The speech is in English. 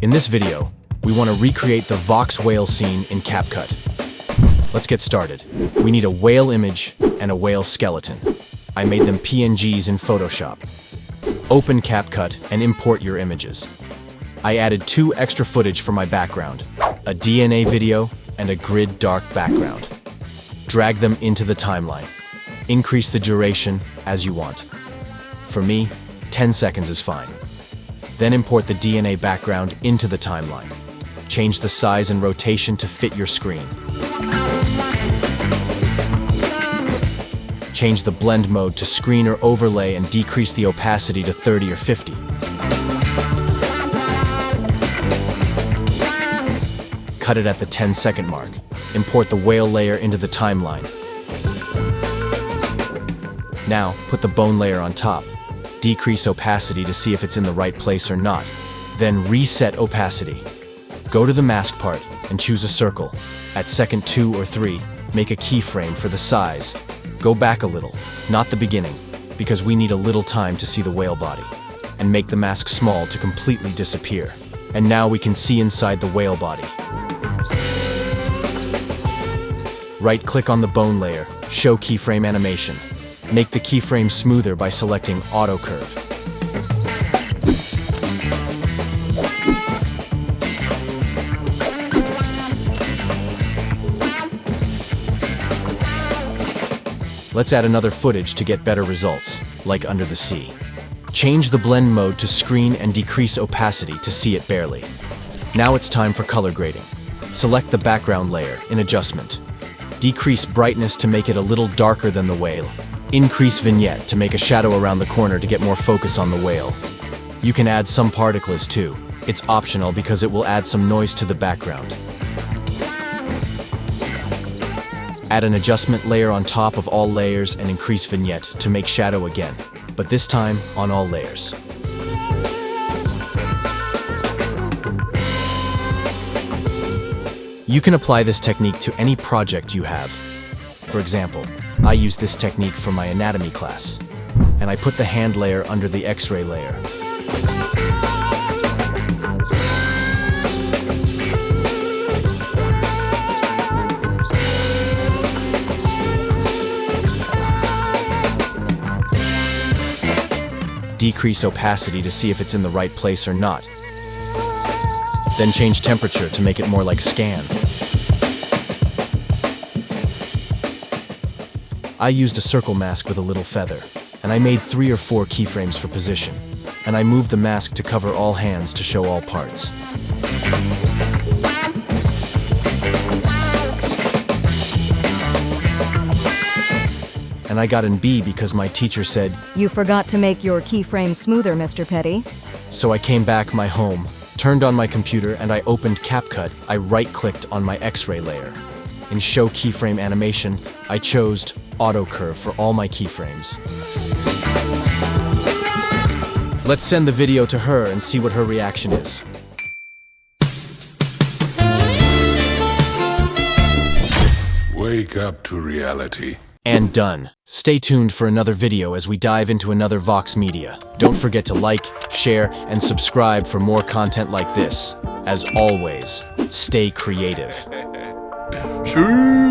In this video, we want to recreate the Vox whale scene in CapCut. Let's get started. We need a whale image and a whale skeleton. I made them PNGs in Photoshop. Open CapCut and import your images. I added 2 extra footage for my background, a DNA video and a grid dark background. Drag them into the timeline. Increase the duration as you want. For me, 10 seconds is fine. Then import the DNA background into the timeline. Change the size and rotation to fit your screen. Change the blend mode to screen or overlay and decrease the opacity to 30 or 50. Cut it at the 10-second mark. Import the whale layer into the timeline. Now, put the bone layer on top. Decrease opacity to see if it's in the right place or not. Then reset opacity. Go to the mask part and choose a circle. At second 2 or 3, make a keyframe for the size. Go back a little, not the beginning, because we need a little time to see the whale body. And make the mask small to completely disappear. And now we can see inside the whale body. Right-click on the bone layer, show keyframe animation. Make the keyframe smoother by selecting Auto Curve. Let's add another footage to get better results, like under the sea. Change the blend mode to screen and decrease opacity to see it barely. Now it's time for color grading. Select the background layer in Adjustment. Decrease brightness to make it a little darker than the whale. Increase vignette to make a shadow around the corner to get more focus on the whale. You can add some particles too. It's optional because it will add some noise to the background. Add an adjustment layer on top of all layers and increase vignette to make shadow again, but this time on all layers. You can apply this technique to any project you have. For example, I use this technique for my anatomy class, and I put the hand layer under the X-ray layer. Decrease opacity to see if it's in the right place or not. Then change temperature to make it more like scan. I used a circle mask with a little feather, and I made 3 or 4 keyframes for position, and I moved the mask to cover all hands to show all parts. And I got an B because my teacher said, "You forgot to make your keyframe smoother, Mr. Petty." So I came back my home, turned on my computer, and I opened CapCut. I right-clicked on my X-ray layer. In Show Keyframe Animation, I chose Auto Curve for all my keyframes. Let's send the video to her and see what her reaction is. Wake up to reality. And done. Stay tuned for another video as we dive into another Vox media. Don't forget to like, share, and subscribe for more content like this. As always, stay creative. Shoo!